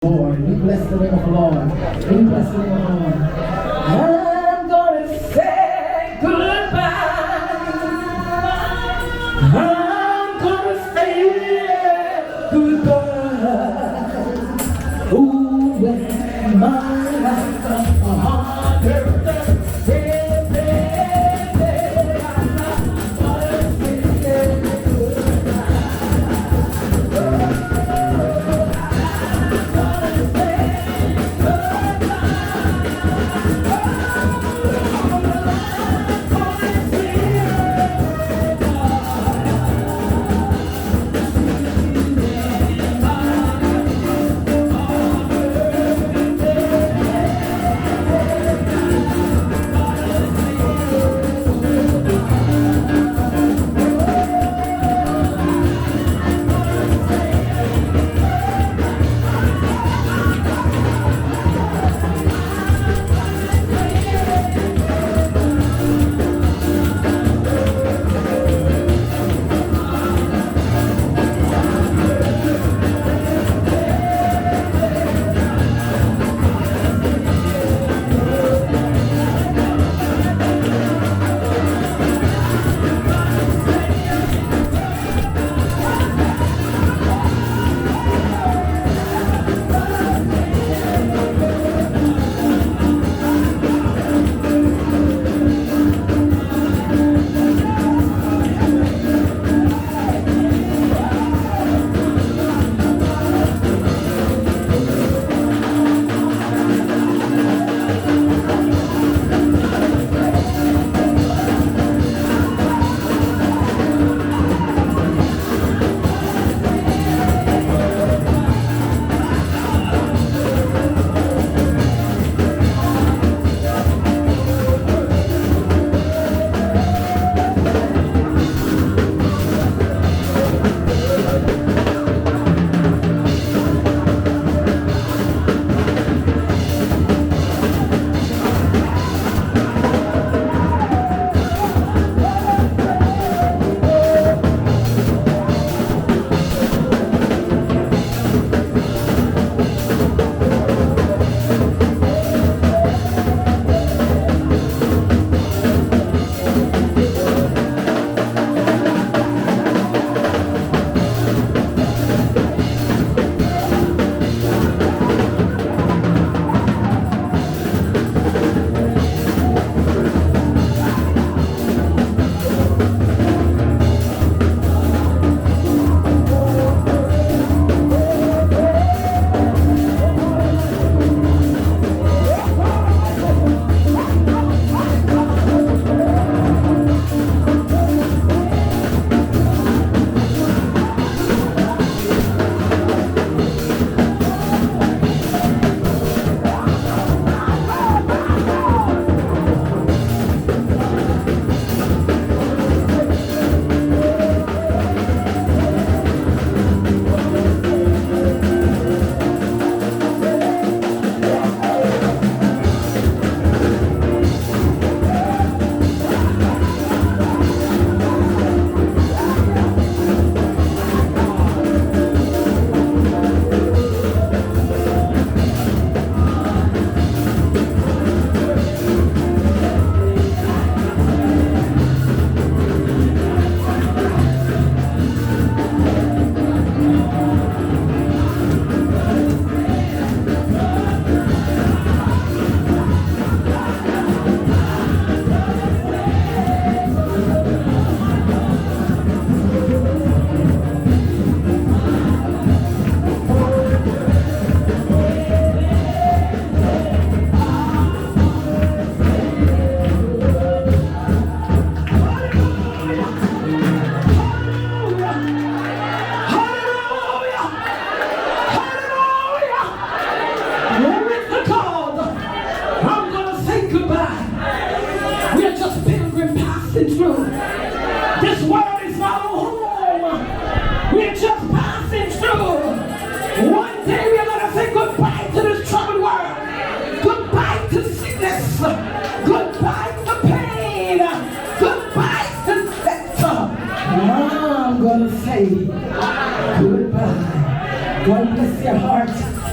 Lord, we bless the name of the Lord. We bless the name of the Lord. I'm gonna say goodbye. I'm gonna say goodbye. Ooh, when my life comes on earth,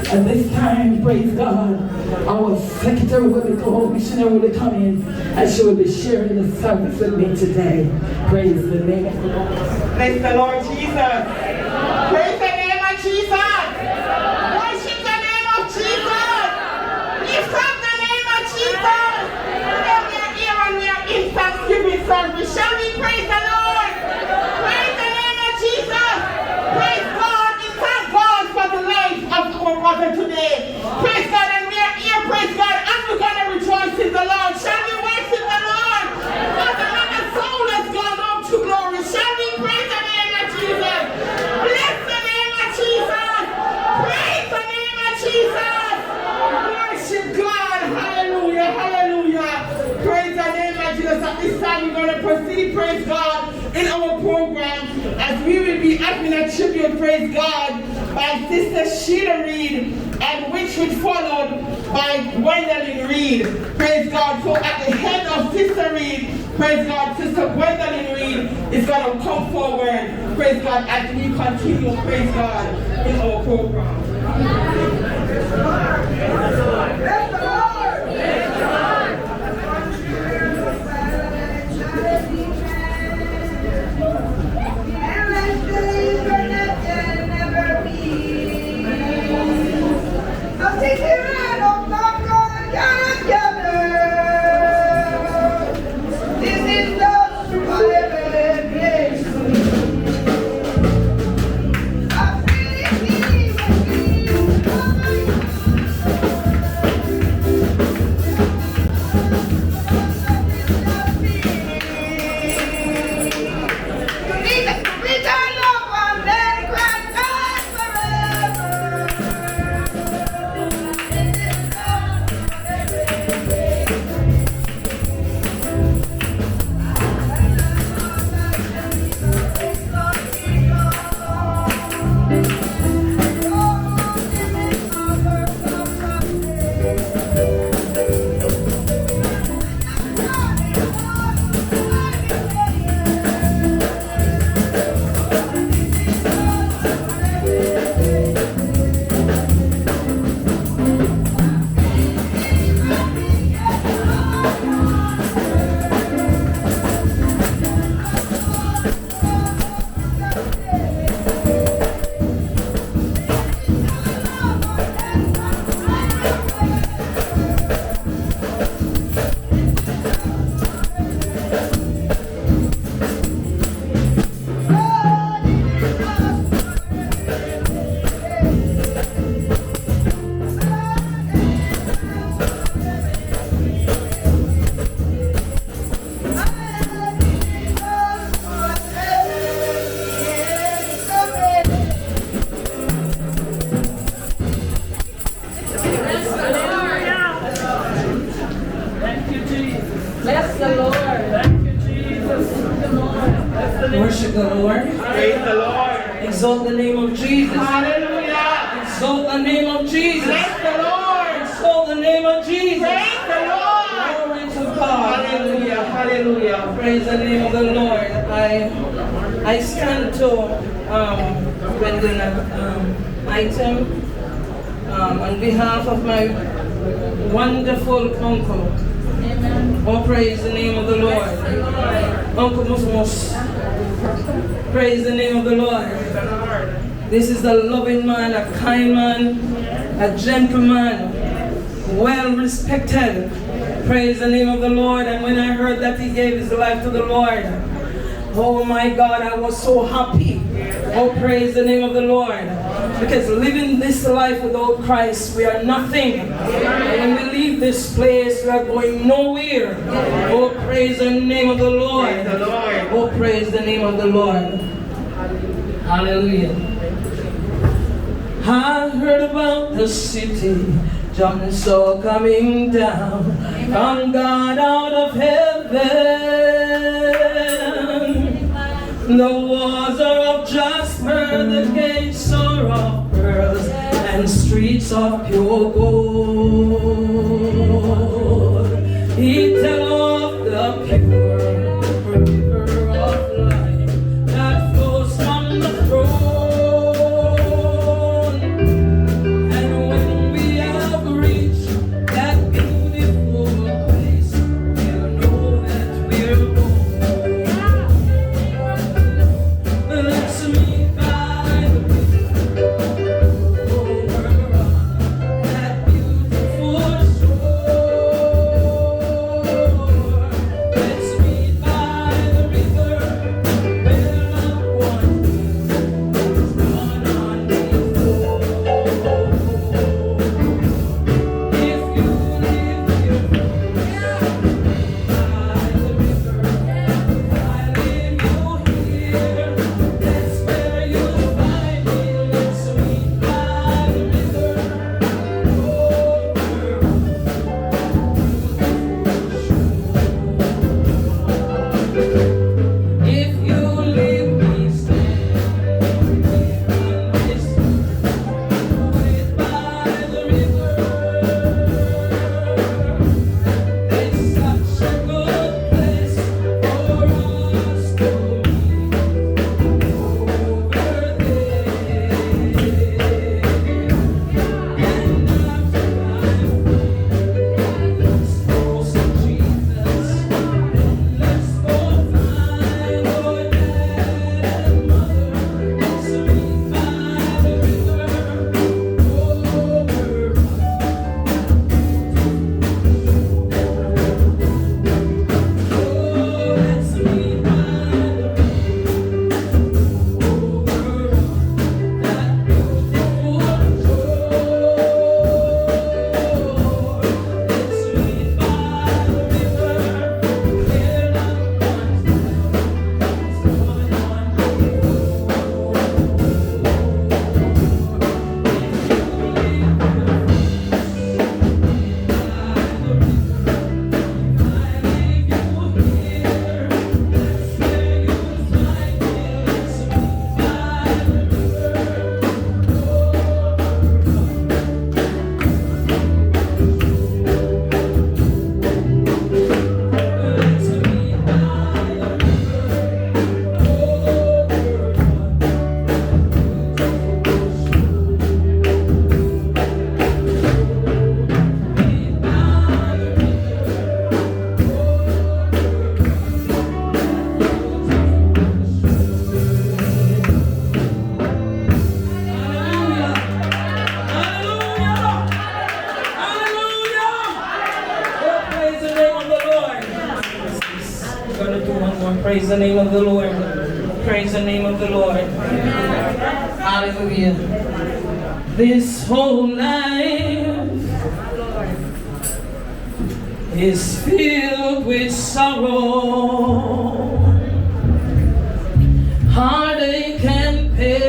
And this time, praise God, our secretary will be called, missionary will be coming, and she will be sharing the service with me today. Praise the name of the Lord. Bless the Lord Jesus. Praise the name of Jesus. Worship the name of Jesus. Lift up the name of Jesus. Today we are here and we are in Thanksgiving service. Shall we praise the Lord? Praise the name of Jesus. Praise God. We thank God for the life of our mother today. Praise God, and we are here, praise God, and we're going to rejoice in the Lord. Shall we worship the Lord? Because another soul has gone up to glory. Shall we praise the name of Jesus? Bless the name of Jesus. Praise the name of Jesus. Worship God. Hallelujah. Hallelujah. Praise the name of Jesus. At this time, we're going to proceed, praise God, in our program as we will be having a tribute, praise God, by Sister Sheila Reid, and which will be followed by Gwendolyn Reid. Praise God. So at the head of Sister Reid, praise God, Sister Gwendolyn Reid is going to come forward, praise God, as we continue, praise God, in our program. Bless the Lord. Bless the Lord. Bless the Lord. Worship the Lord. Praise the Lord. Exalt the name of Jesus. Hallelujah. Exalt the name of Jesus. Bless the Lord. Exalt the name of Jesus. Praise the Lord. Glory to God. Hallelujah. Hallelujah. Praise the name of the Lord. I stand to when the item on behalf of my wonderful uncle. Amen. Oh, praise the name of the Lord. Uncle Musmus. Praise the name of the Lord. This is a loving man, a kind man, a gentleman, well respected. Praise the name of the Lord. And when I heard that he gave his life to the Lord, oh my God, I was so happy. Oh, praise the name of the Lord. Because living this life without Christ, we are nothing. And when we leave this place, we are going nowhere. Oh, praise the name of the Lord. Oh, praise the name of the Lord. Hallelujah. I heard about the city, John saw coming down from God out of heaven. The walls are of jasper, the gates are of pearls, and streets of pure gold. He tell of the pure river of life that flows from the throne. And when more. Praise the name of the Lord. Praise the name of the Lord. Hallelujah. This whole life is filled with sorrow, heartache and pain,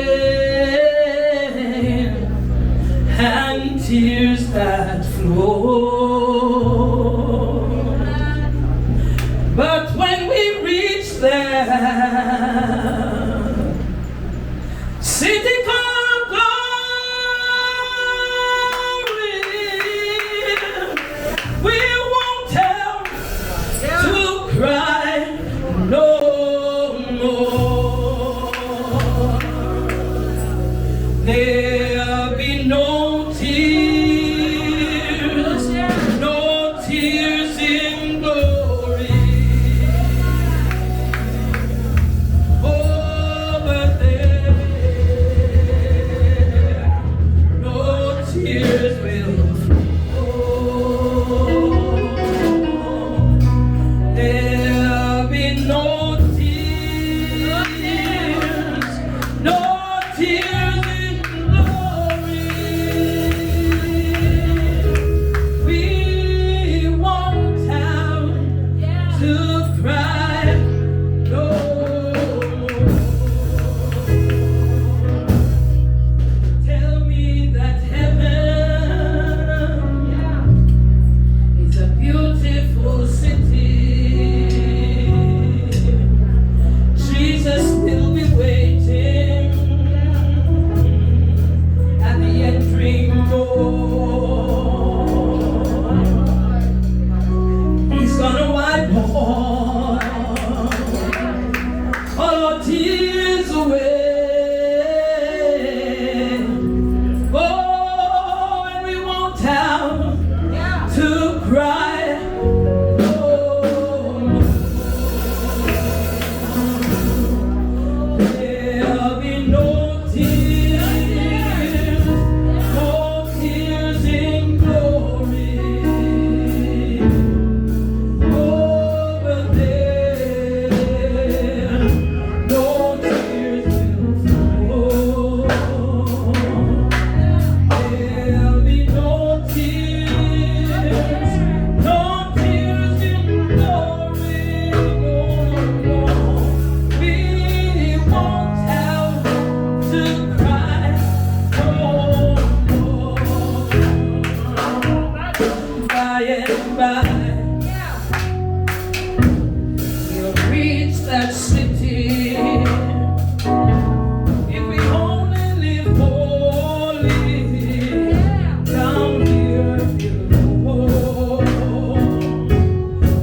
and tears that flow. But when we reach there, city called glory, we won't have to cry no more. There'll be no tears, no tears in glory. Over there, no tears will flow. There'll be no tears, no tears in glory. We won't have to cry no more. Tell me that heaven is a beautiful city. Jesus will be waiting at the entering door. He's gonna wipe all our tears away. Oh, and we won't have to cry no more. There'll be no tears, no tears in glory. Over there, no tears will flow. There'll be no tears, no tears in glory. No, we won't have to cry no more. By and by, we'll reach that city. If we only live holy, down here below.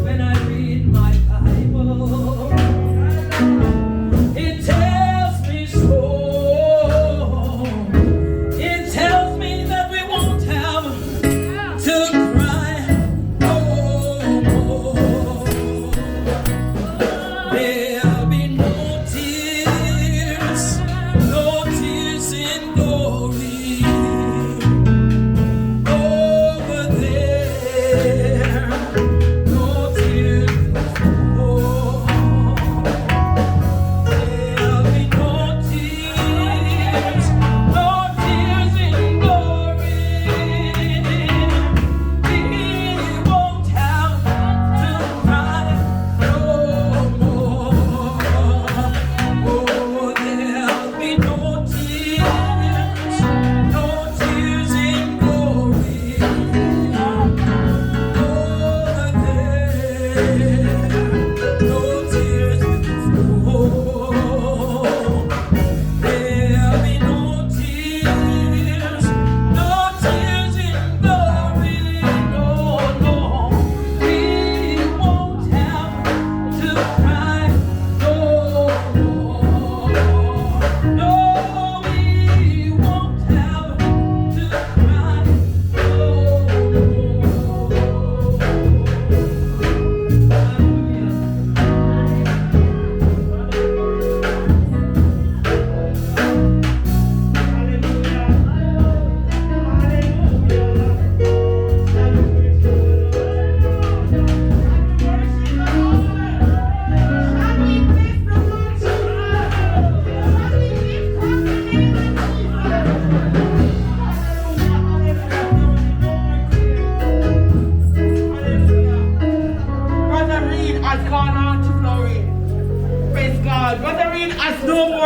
When I read my Bible, it tells me so. It tells me that we won't have to cry no more.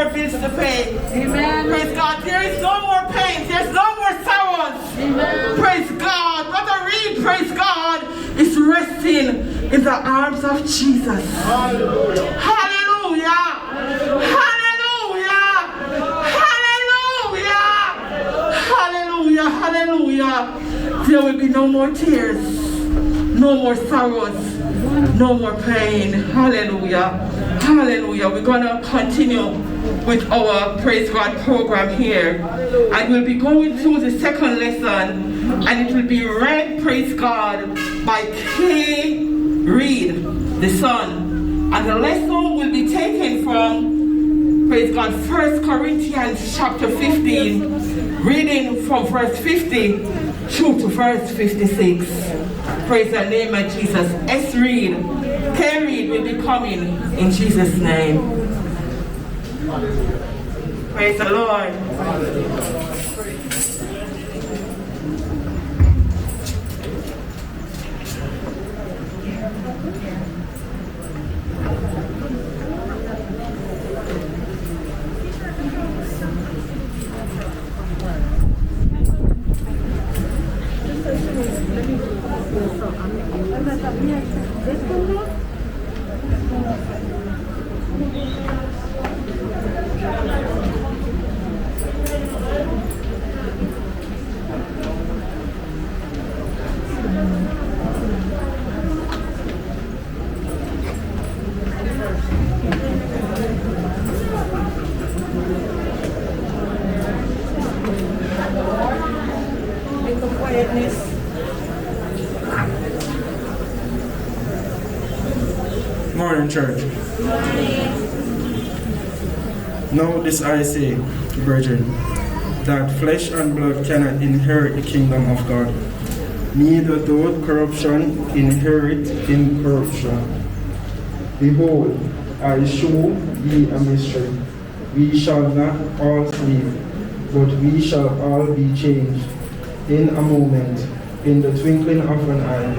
more bills to pay. Amen. Praise God. There is no more pain. There's no more sorrows. Amen. Praise God. Brother Reid, praise God, is resting in the arms of Jesus. Hallelujah. Hallelujah. Hallelujah. Hallelujah. Hallelujah. There will be no more tears, no more sorrows, no more pain. Hallelujah. Hallelujah. We're going to continue with our Praise God program here. And we'll be going through the second lesson. And it will be read, Praise God, by Reid, the son. And the lesson will be taken from, praise God, 1 Corinthians chapter 15, reading from verse 50 through to verse 56. Praise the name of Jesus. Reid, Reid will be coming in Jesus' name. Praise the Lord. Morning, church. Now this I say, brethren, that flesh and blood cannot inherit the kingdom of God, neither doth corruption inherit incorruption. Behold, I show ye a mystery. We shall not all sleep, but we shall all be changed in a moment, in the twinkling of an eye,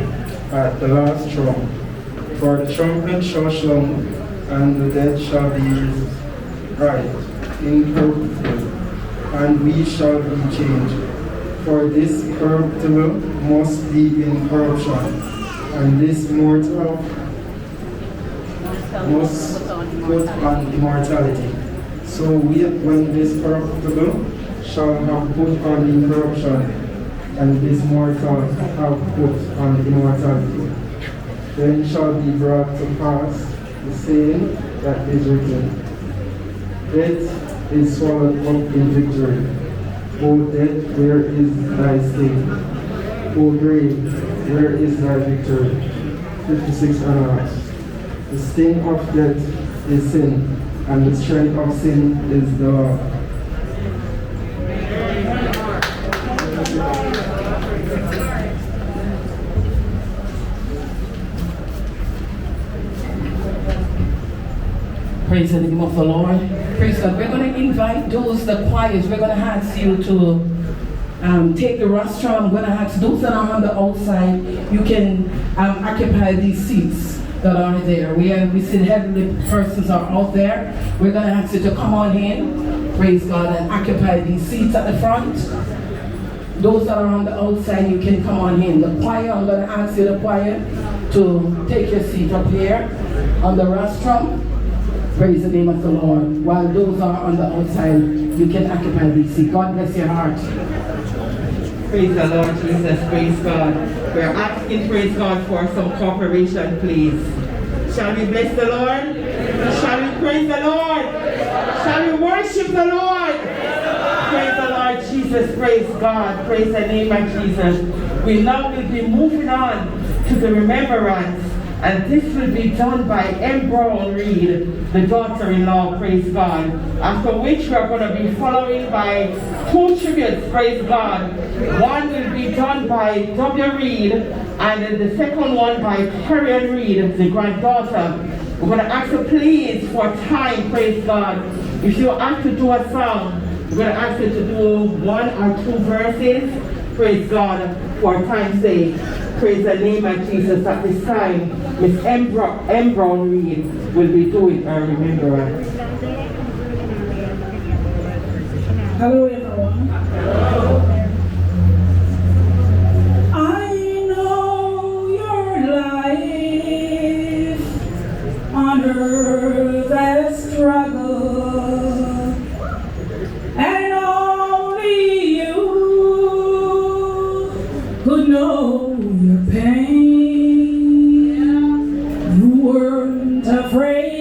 at the last trump. For the trumpet shall sound, and the dead shall be raised incorruptible, and we shall be changed. For this corruptible must be in corruption, and this mortal must put on immortality. So when this corruptible shall have put on incorruption, and this mortal have put on immortality, then shall be brought to pass the saying that is written, death is swallowed up in victory. O death, where is thy sting? O grave, where is thy victory? 56 onwards. The sting of death is sin, and the strength of sin is the law. Praise the name of the Lord. Praise God. We're going to invite those, the choirs, we're going to ask you to take the rostrum. I'm going to ask those that are on the outside, you can occupy these seats that are there. We see heavenly persons are out there. We're going to ask you to come on in, praise God, and occupy these seats at the front. Those that are on the outside, you can come on in. The choir, I'm going to ask you, the choir, to take your seat up here on the rostrum. Praise the name of the Lord. While those are on the outside, you can occupy these seats. God bless your heart. Praise the Lord Jesus. Praise God. We're asking, praise God, for some cooperation, please. Shall we bless the Lord? Shall we praise the Lord? Shall we worship the Lord? Praise the Lord Jesus. Praise God. Praise the name of Jesus. We now will be moving on to the remembrance. And this will be done by Reid, the daughter-in-law, praise God. After which we are going to be following by 2 tributes, praise God. One will be done by Reid, and then the second one by Reid, the granddaughter. We're going to ask you please for time, praise God. If you have to do a song, we're going to ask you to do 1 or 2 verses, praise God, for time's sake. Praise the name of Jesus. At this time, Miss Reid will be doing her remembrance. Hello everyone. I know your life on earth has struggled, and only you could know your pain. You weren't afraid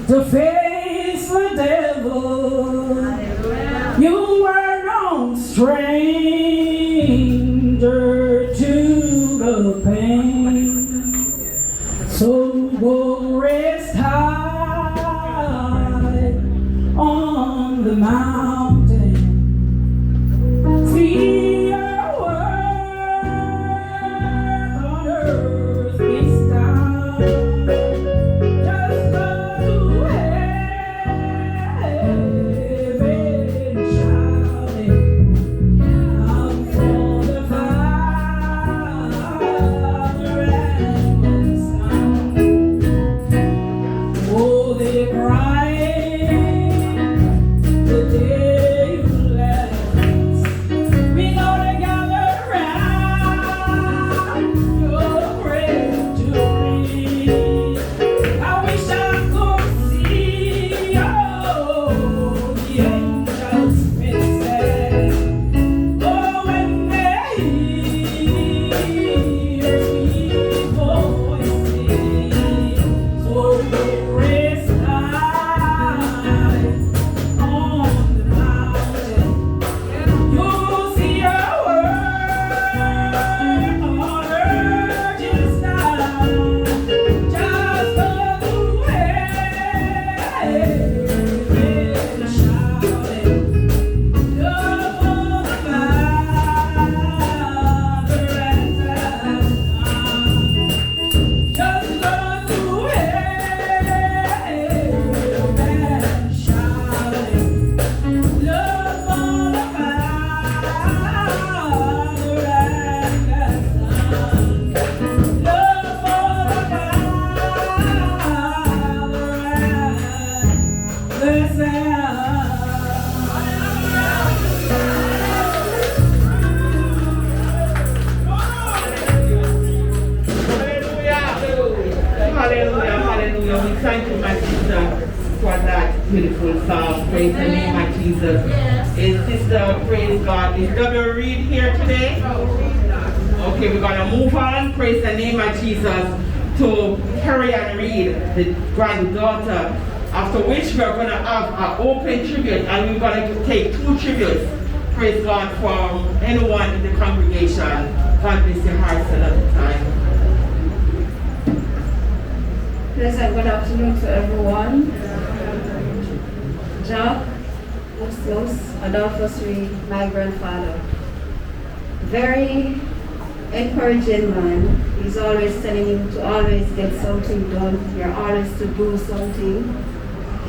to face the devil. You were no stranger to the pain. So go rest high on the mountain. See your work on earth is done. Just go to heaven shouting out for the Father and the Son. Oh, they cried the day you left. We gonna gather round your grave to read. I wish I could see the angels' faces. Oh, when they hear sweet voices. So rest high on the mountain. You'll see your work on earth is done. Just go to heaven shouting, love for the Father and Son. Just go to heaven shouting, love for the Father and the Son. Love for the Father and the Son. Hallelujah, hallelujah. We thank you, my sister, for that beautiful song. Praise the name of Jesus. Is Sister, praise God, is W. Reid here today? Okay, we're going to move on. Praise the name of Jesus to Harry and Reid, the granddaughter. After which we're going to have an open tribute, and we're going to take 2 tributes. Praise God, from anyone in the congregation. God bless your hearts another time. Pleasant good afternoon to everyone. Jack, Muslims, Adolphus Reid, my grandfather. Very encouraging man. He's always telling you to always get something done. You're always to do something.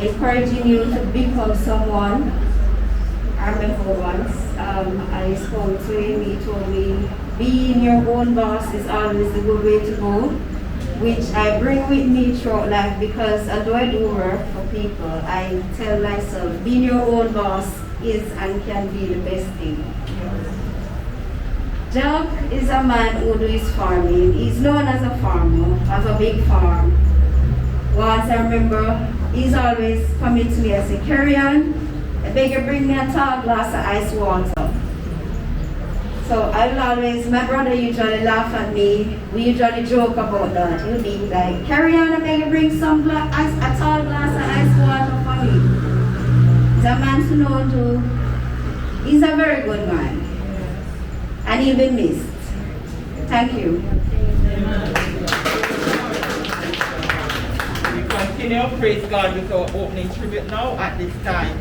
Encouraging you to become someone. I remember once I spoke to him, he told me, being your own boss is always the good way to go, which I bring with me throughout life, because although I do work for people, I tell myself, being your own boss is and can be the best thing. Jack is a man who does farming. He's known as a farmer, as a big farm. Once I remember, he's always coming to me and say, "Carry on, I beg you bring me a tall glass of ice water." So I'll always, my brother usually laugh at me. We usually joke about that. He'll be like, "Carry on, I beg you bring some a tall glass of ice water for me." He's a man to know to, he's a very good man. And he'll be missed. Thank you. We continue, praise God, with our opening tribute now at this time.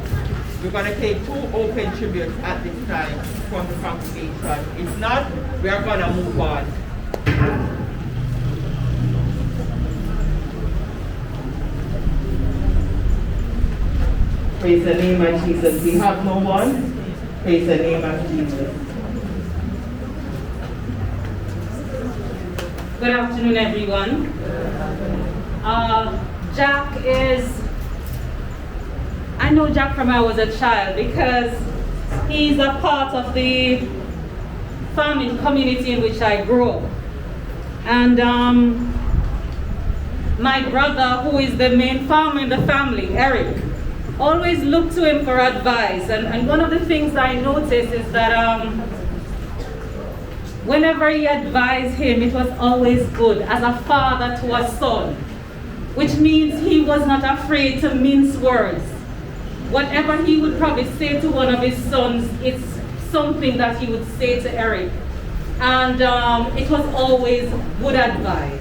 We're going to take 2 open tributes at this time from the congregation. If not, we are going to move on. Praise the name of Jesus. We have no one. Praise the name of Jesus. Good afternoon, everyone. Jack is, I I know Jack from I was a child because he's a part of the farming community in which I grew up. And my brother, who is the main farmer in the family, Eric, always looked to him for advice. And one of the things I noticed is that whenever he advised him, it was always good as a father to a son, which means he was not afraid to mince words. Whatever he would probably say to one of his sons, it's something that he would say to Eric. And it was always good advice.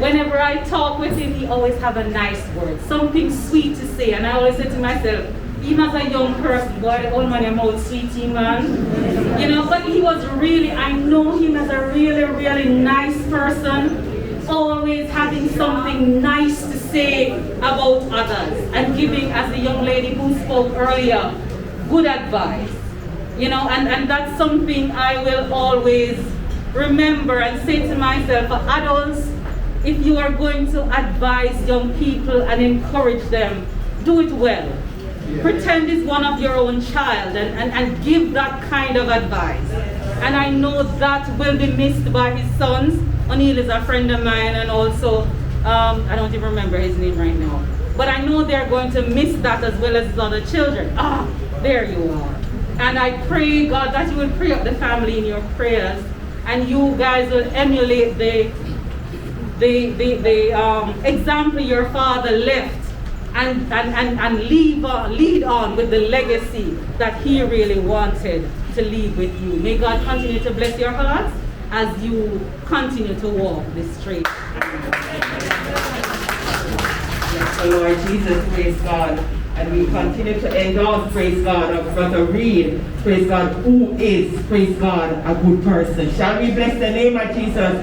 Whenever I talk with him, he always have a nice word, something sweet to say. And I always say to myself, even as a young person, boy, old man, I'm out sweetie, man. You know, but he was really, I know him as a really, really nice person, always having something nice to say about others and giving, as the young lady who spoke earlier, good advice. You know, and that's something I will always remember and say to myself, for adults, if you are going to advise young people and encourage them, do it well. Pretend it's one of your own child and give that kind of advice. And I know that will be missed by his sons. O'Neill is a friend of mine, and also, I don't even remember his name right now. But I know they're going to miss that as well as his other children. Ah, there you are. And I pray, God, that you will pray up the family in your prayers, and you guys will emulate the example your father left, and lead on with the legacy that he really wanted to leave with you. May God continue to bless your hearts as you continue to walk this straight. Yes, the Lord Jesus, praise God. And we continue to endorse, praise God, of Brother Reid, praise God, who is, praise God, a good person. Shall we bless the name of Jesus?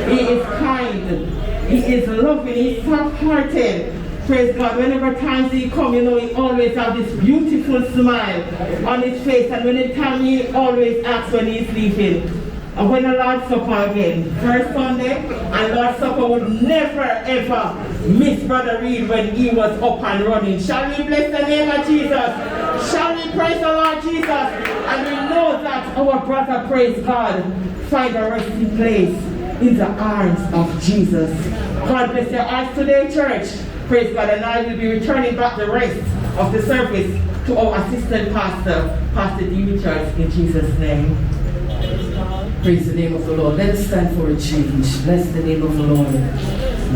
He is kind, he is loving, he is soft-hearted. Praise God, whenever times he come, you know, he always have this beautiful smile on his face. And when the time he always asks when he's leaving. And when the Lord's Supper again, first Sunday, and Lord's Supper would never ever miss Brother Reid when he was up and running. Shall we bless the name of Jesus? Shall we praise the Lord Jesus? And we know that our brother, praise God, find a resting place in the arms of Jesus. God bless your eyes today, church. Praise God, and I will be returning back the rest of the service to our assistant pastor, Pastor D. Richards, in Jesus' name. Praise the name of the Lord. Let us stand for a change. Bless the name of the Lord.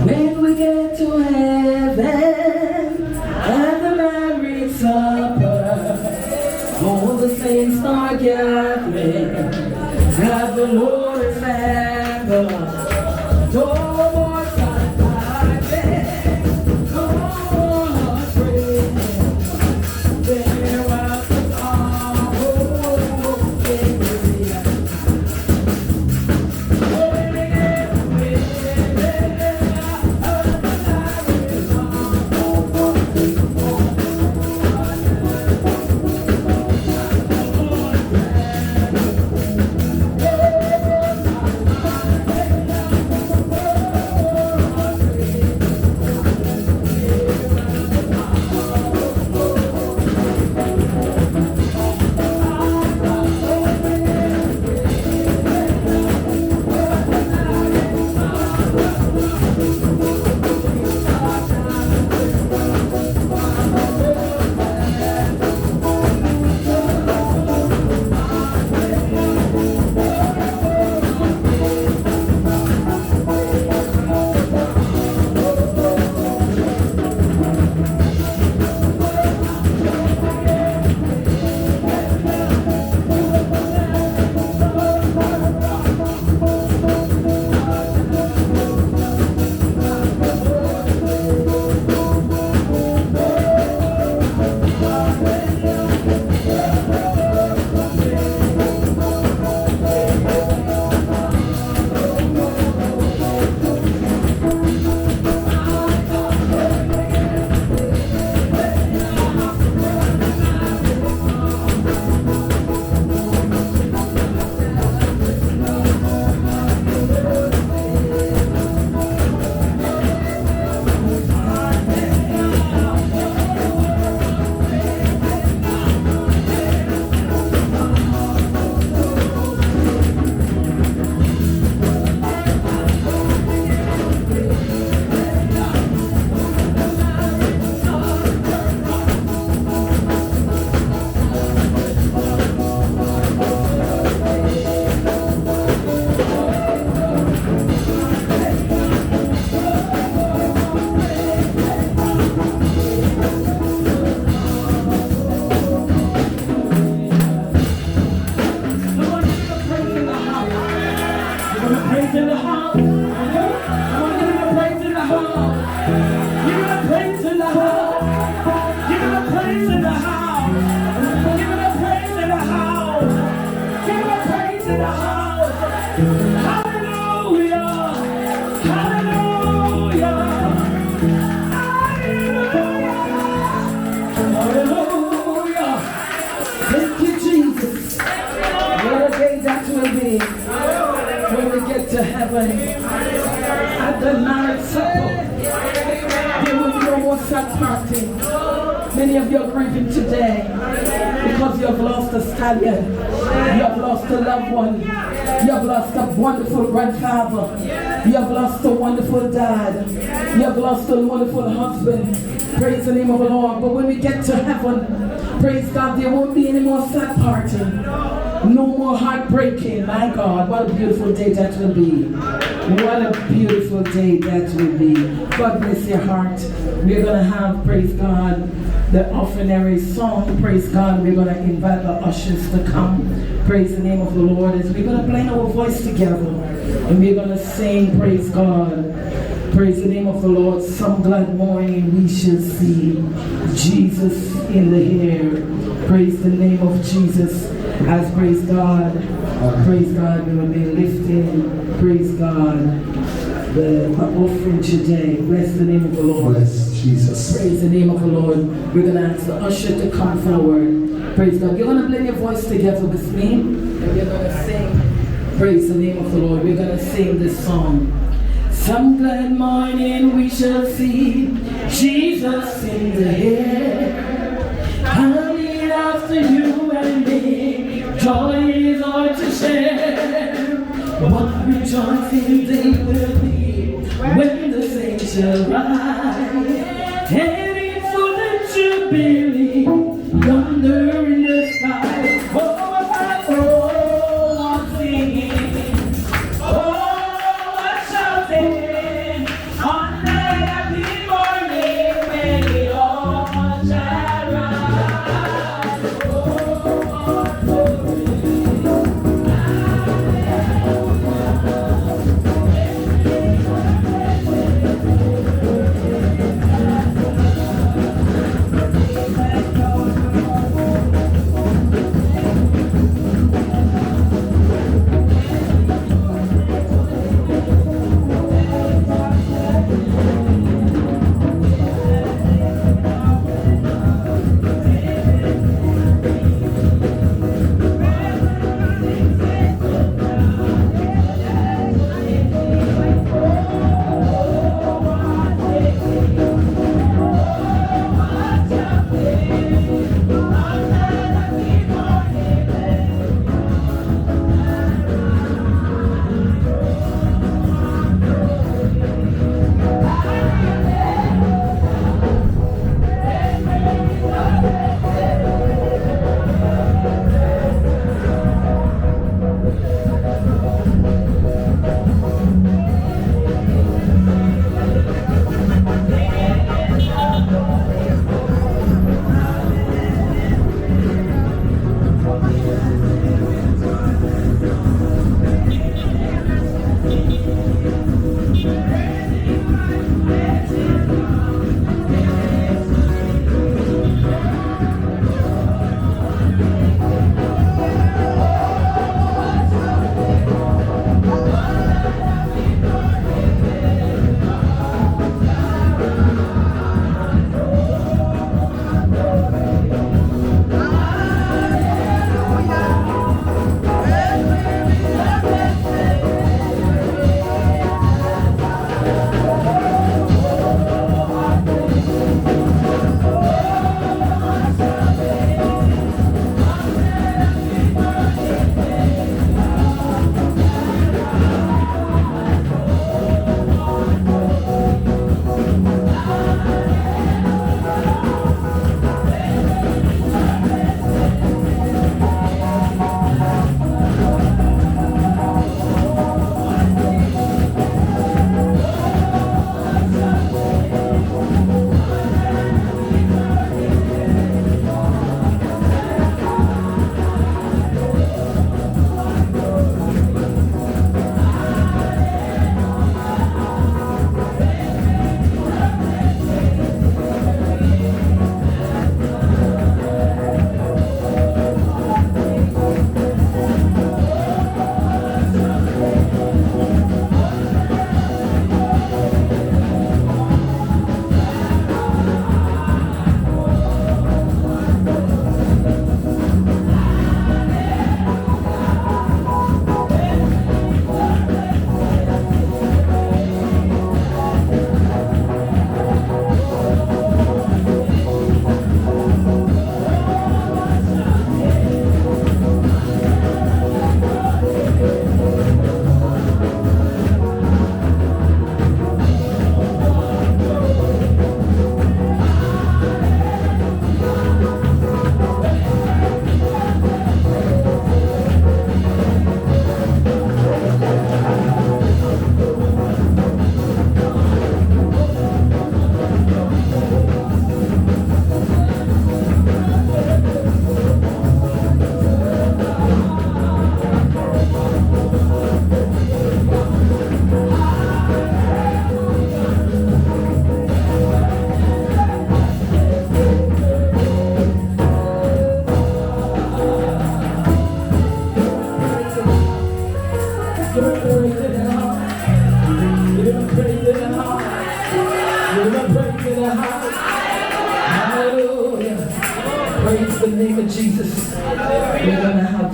When we get to heaven and the marriage supper, all the saints are gathering at the Lord's table. No more time like this. No more heartbreak. There was the sorrow in the house. Come on, give him a praise in the house. Give him a praise in the house. Give him a praise in the house. Give him a praise in the house. Give him a praise in the house. Hallelujah. Hallelujah. Hallelujah. Thank you, Jesus. What a day that will be when we get to heaven at the marriage supper. There will be no more sad party. Many of you are grieving today because you have lost a stallion. You have lost a loved one. You have lost a wonderful grandfather. You have lost a wonderful dad. You have lost a wonderful husband. Praise the name of the Lord. But when we get to heaven, praise God, there won't be any more sad party. No more heartbreaking. My God, what a beautiful day that will be. What a beautiful day that will be. God bless your heart. We're going to have, praise God, the offertory song. Praise God. We're going to invite the ushers to come. Praise the name of the Lord as we're going to blend our voice together. And we're going to sing, praise God. Praise the name of the Lord. Some glad morning we shall see Jesus in the air. Praise the name of Jesus. As praise God, we will be lifting, praise God, the offering today. Bless the name of the Lord. Bless Jesus. Praise the name of the Lord. We're going to ask the usher to come forward. Praise God. You're going to blend your voice together with me. And we're going to sing, praise the name of the Lord. We're going to sing this song. Some glad morning we shall see Jesus in the air. Coming after you and me. Joy is all to share. What rejoicing they will be when the saints shall rise. Heading for the jubilee yonder in the sky. Oh, I'm singing. Oh, I'm shouting on the happy morning when we all shall rise.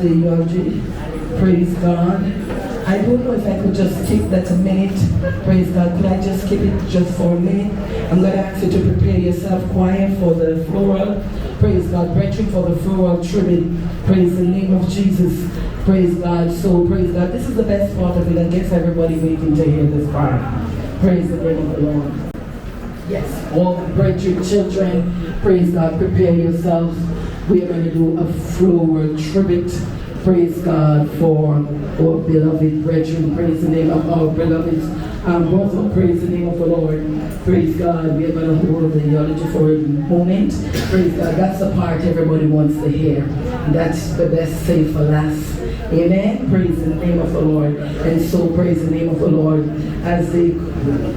the eulogy. Praise God. I don't know if I could just keep that a minute. Praise God. Could I just keep it just for a minute? I'm going to ask you to prepare yourself, choir, for the floral. Praise God. Brethren, for the floral tribute. Praise the name of Jesus. Praise God. So, praise God. This is the best part of it. I guess everybody waiting to hear this part. Praise the name of the Lord. Yes, all the brethren, children, praise God, prepare yourselves. We are going to do a floral tribute, praise God, for our beloved brethren. Praise the name of our beloved brother. Praise the name of the Lord. Praise God. We are going to hold the eulogy for a moment. Praise God. That's the part everybody wants to hear. That's the best save for last. Amen. Praise the name of the Lord. And so praise the name of the Lord as they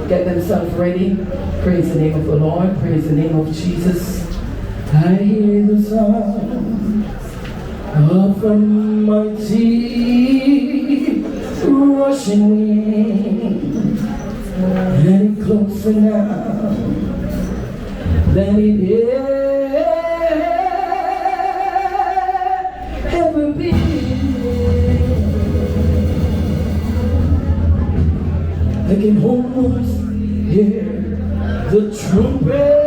get themselves ready. Praise the name of the Lord. Praise the name of Jesus. I hear the song of a mighty rushing wind, and closer now than it ever been. I can almost hear the trumpet.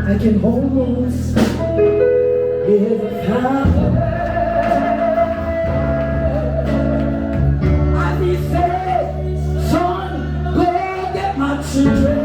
I can almost hear the thunder as he said, son, go get my children.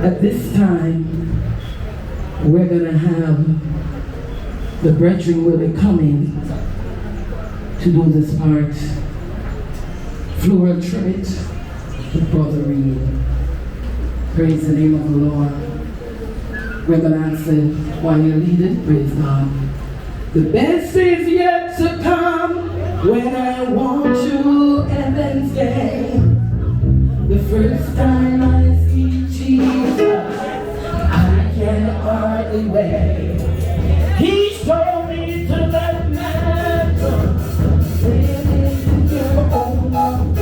At this time, we're going to have the brethren will be coming to do this part. Floral tribute to Brother Reid. Praise the name of the Lord. We're going to answer while you lead it. Praise God. The best is yet to come when I walk to heaven's gate. The first time I see Jesus, I can hardly wait. He told me to let matter live in your own love.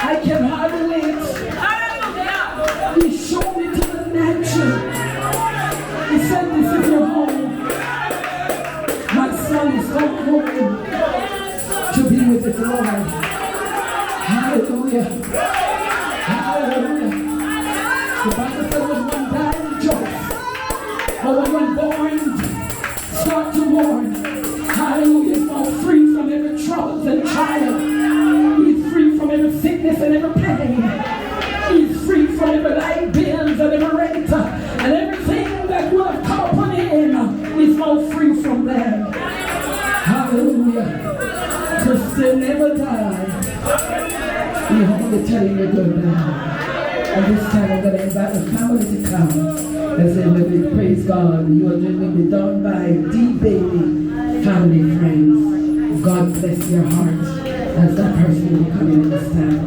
I can hardly wait. He showed me to the natural. He said, this is your home. My son is going home to be with the Lord. Hallelujah. Hallelujah. The Bible said when one died, rejoice. But when one born, start to mourn. Hallelujah. He's all free from every trouble and trial. He's free from every sickness and every pain. He's free from every light bills and every rent and everything that would have come upon him. He's all free from them. Hallelujah. Christian never died. He's only telling you good now. And this time I'm going to invite the family to come and say, let me praise God. Your dream will be done by D-Baby family friends. God bless your heart as that person will come in this time.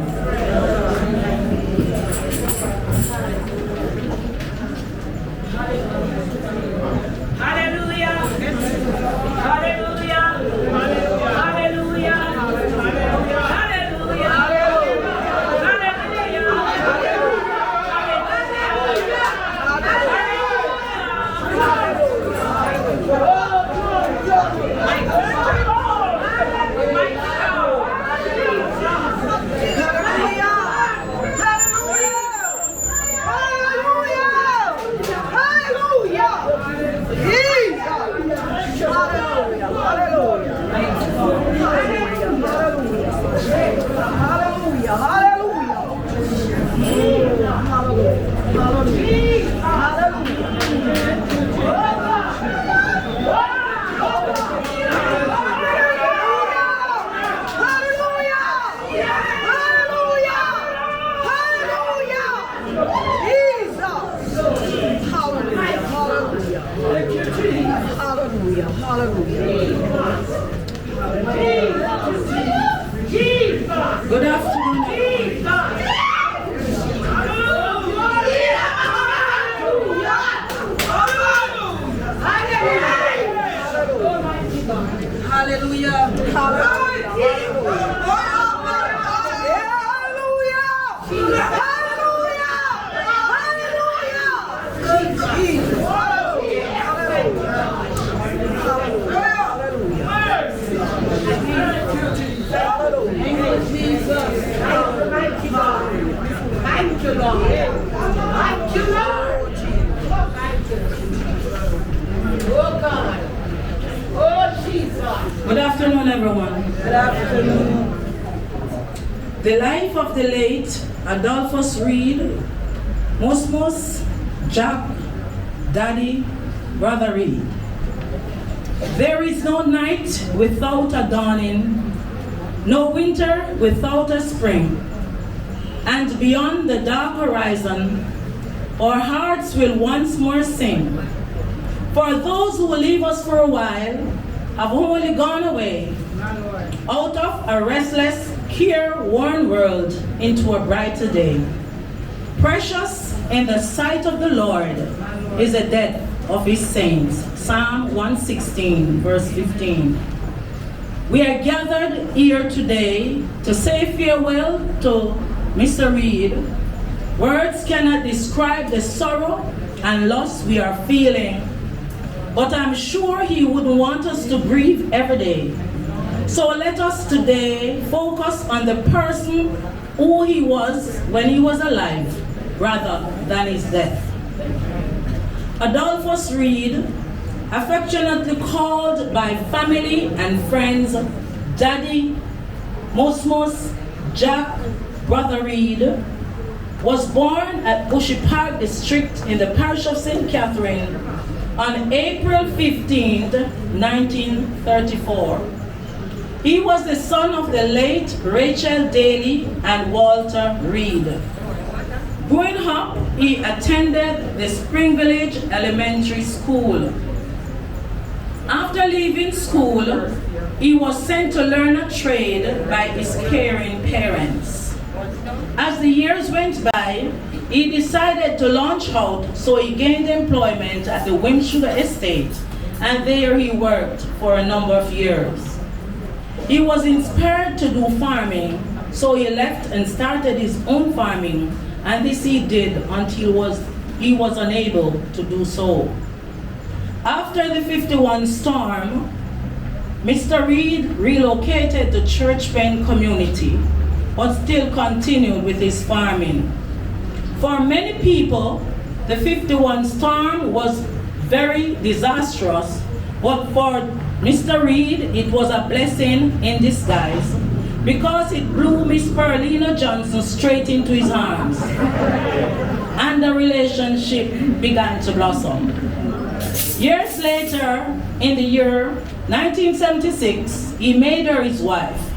Good afternoon. Hallelujah. Thank you, Lord. Thank you, Lord. Oh, God. Oh, Jesus. Good afternoon, everyone. Good afternoon. The life of the late Adolphus Reid, Mosmos, Jack, Daddy, Brother Reid. There is no night without a dawning, no winter without a spring. And beyond the dark horizon, our hearts will once more sing. For those who will leave us for a while have only gone away out of a restless, care-worn world into a brighter day. Precious in the sight of the Lord is the death of his saints. Psalm 116, verse 15. We are gathered here today to say farewell to Mr. Reid. Words cannot describe the sorrow and loss we are feeling, but I'm sure he wouldn't want us to grieve every day. So let us today focus on the person who he was when he was alive, rather than his death. Adolphus Reid, affectionately called by family and friends Daddy, Mosmos, Jack, Brother Reid, was born at Bushy Park District in the parish of St. Catherine on April 15, 1934. He was the son of the late Rachel Daly and Walter Reid. Growing up, he attended the Spring Village Elementary School. After leaving school, he was sent to learn a trade by his caring parents. As the years went by, he decided to launch out, so he gained employment at the Wim Sugar Estate, and there he worked for a number of years. He was inspired to do farming So he left and started his own farming, and this he did until he was unable to do so. After the 51 storm, Mr. Reid relocated to Church Pen community, but still continued with his farming. For many people, the 51 storm was very disastrous, but for Mr. Reid, it was a blessing in disguise because it blew Miss Pearlina Johnson straight into his arms, and the relationship began to blossom. Years later, in the year 1976, he made her his wife.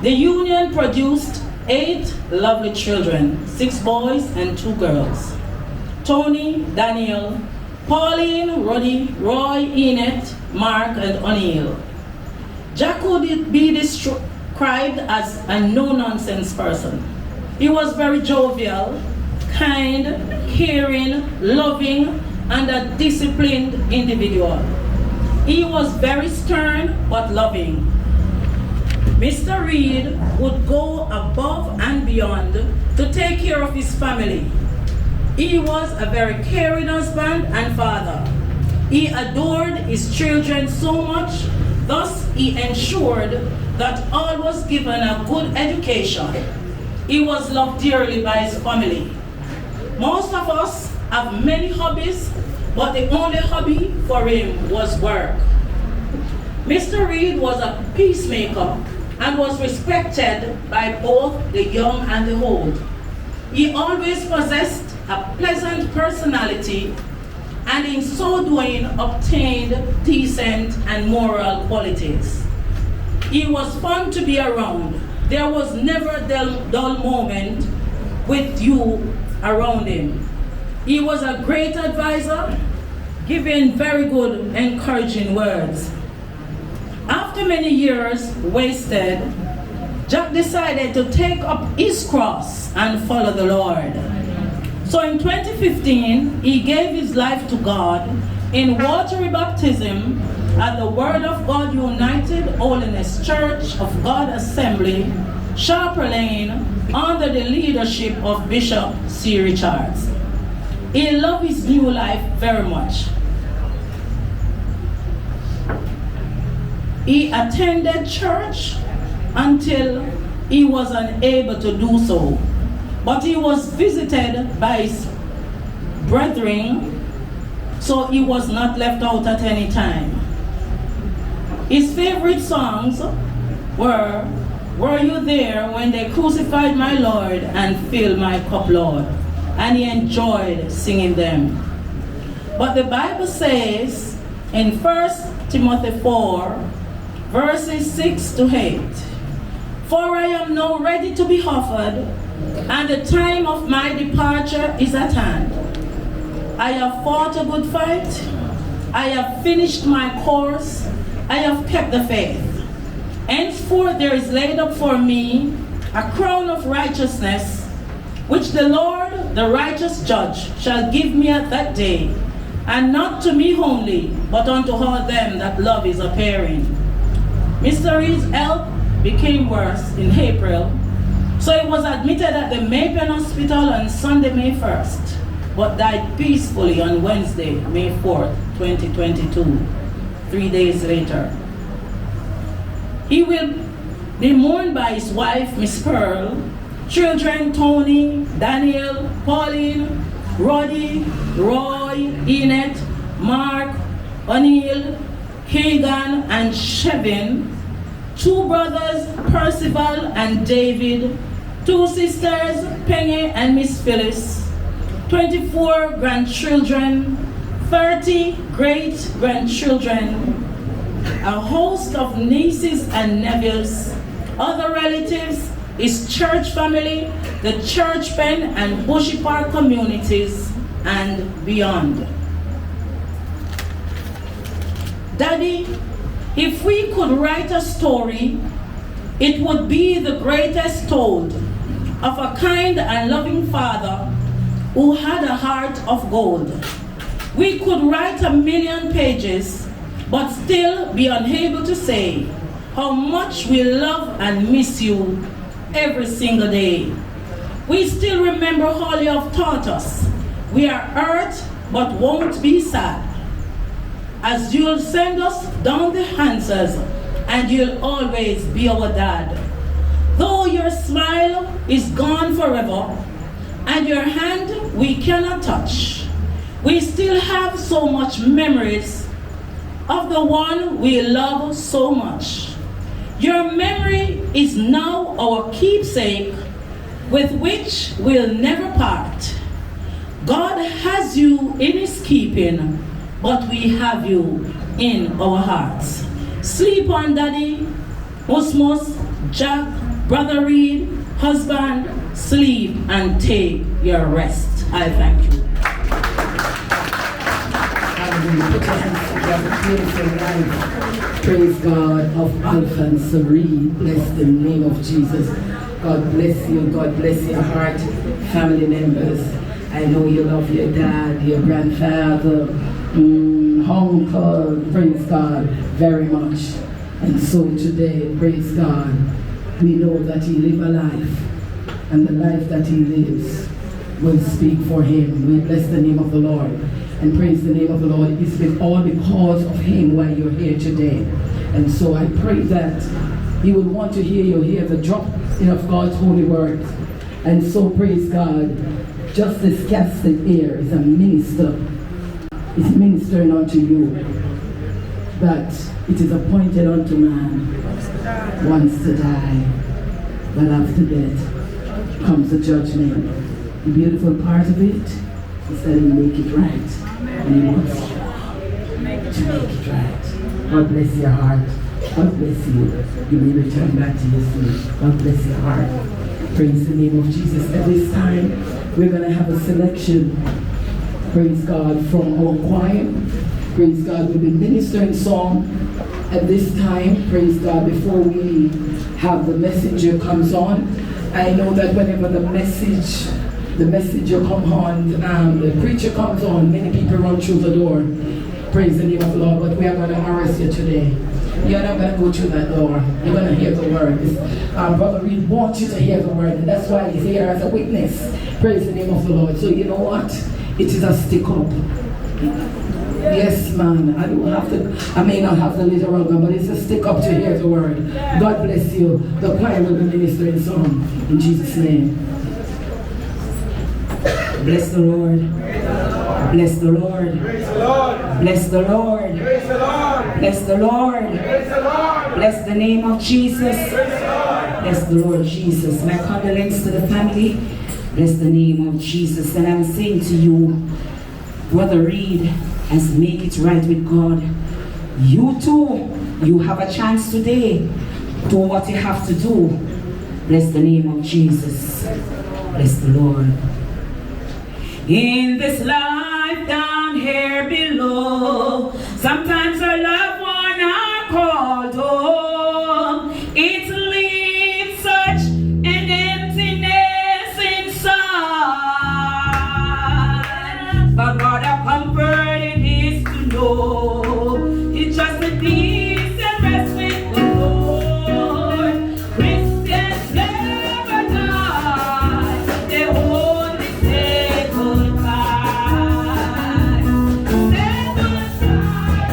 The union produced 8 lovely children, 6 boys and 2 girls. Tony, Daniel, Pauline, Roddy, Roy, Enid, Mark, and O'Neill. Jack could be described as a no-nonsense person. He was very jovial, kind, caring, loving, and a disciplined individual. He was very stern but loving. Mr. Reid would go above and beyond to take care of his family. He was a very caring husband and father. He adored his children so much, thus he ensured that all was given a good education. He was loved dearly by his family. Most of us have many hobbies, but the only hobby for him was work. Mr. Reid was a peacemaker and was respected by both the young and the old. He always possessed a pleasant personality, and in so doing obtained decent and moral qualities. He was fun to be around. There was never a dull moment with you around him. He was a great advisor, giving very good encouraging words. After many years wasted, Jack decided to take up his cross and follow the Lord. So in 2015, he gave his life to God in watery baptism at the Word of God United Holiness Church of God Assembly, Sharper Lane, under the leadership of Bishop C. Richards. He loved his new life very much. He attended church until he was unable to do so, but he was visited by his brethren, so he was not left out at any time. His favorite songs were You There When They Crucified My Lord and Filled My Cup, Lord? And he enjoyed singing them. But the Bible says in 1 Timothy 4, verses 6 to 8, For I am now ready to be offered, and the time of my departure is at hand. I have fought a good fight. I have finished my course. I have kept the faith. Henceforth there is laid up for me a crown of righteousness, which the Lord, the righteous judge, shall give me at that day, and not to me only, but unto all them that love his appearing. Mr. Reid's health became worse in April, so he was admitted at the Maypen Hospital on Sunday, May 1st, but died peacefully on Wednesday, May 4th, 2022, 3 days later. He will be mourned by his wife, Miss Pearl, children Tony, Daniel, Pauline, Roddy, Roy, Enid, Mark, O'Neill, Hagan, and Shevin, 2 brothers, Percival and David, 2 sisters, Penny and Miss Phyllis, 24 grandchildren, 30 great-grandchildren, a host of nieces and nephews, other relatives, his church family, the Church Pen and Bushy Park communities, and beyond. Daddy, if we could write a story, it would be the greatest told, of a kind and loving father who had a heart of gold. We could write 1,000,000 pages, but still be unable to say how much we love and miss you every single day. We still remember all you have taught us. We are hurt, but won't be sad. As you'll send us down the answers, and you'll always be our dad. Though your smile is gone forever, and your hand we cannot touch, we still have so much memories of the one we love so much. Your memory is now our keepsake with which we'll never part. God has you in his keeping, but we have you in our hearts. Sleep on, Daddy, Osmos, Jack, Brother Reid, husband, sleep and take your rest. I thank you. Praise God of Alpha and Reid. Bless the name of Jesus. God bless you. God bless your heart, family members. I know you love your dad, your grandfather, uncle. Praise God very much. And so today, praise God, we know that he lived a life, and the life that he lives will speak for him. We bless the name of the Lord and praise the name of the Lord. It's been all because of him why you're here today. And so I pray that he would want to hear the drop of God's holy word. And so praise God, just this casted ear is a minister. It's ministering unto you that it is appointed unto man once to die, but after death comes the judgment. The beautiful part of it is that he make it right. And he wants to make it right. God bless your heart. God bless you. You may return back to your sleep. God bless your heart. Praise the name of Jesus. At this time, we're going to have a selection, praise God, from our choir. Praise God, we've been ministering song at this time, praise God, before we have the messenger comes on. I know that whenever the messenger comes on, the preacher comes on, many people run through the door. Praise the name of the Lord, but we are going to harass you today. You're not going to go through that door. You're going to hear the word. Brother Reid wants you to hear the word, and that's why he's here as a witness. Praise the name of the Lord. So you know what? It is a stick up. Yes, man. I may not have the literal gun, but it's a stick up to hear the word. God bless you. The choir will be ministering song in Jesus' name. Bless the Lord. Bless the Lord. Bless the Lord. Bless the Lord. Bless the name of Jesus. Bless the Lord Jesus. My condolence to the family. Bless the name of Jesus. And I'm saying to you, Brother Reid, as make it right with God. You too, you have a chance today. Do what you have to do. Bless the name of Jesus. Bless the Lord. In this life down here below, sometimes our loved one are called home. It leaves such an emptiness inside. But what a comfort it is to know it's just a peace and rest with the Lord. Christians never die. They only say goodbye. Say goodbye.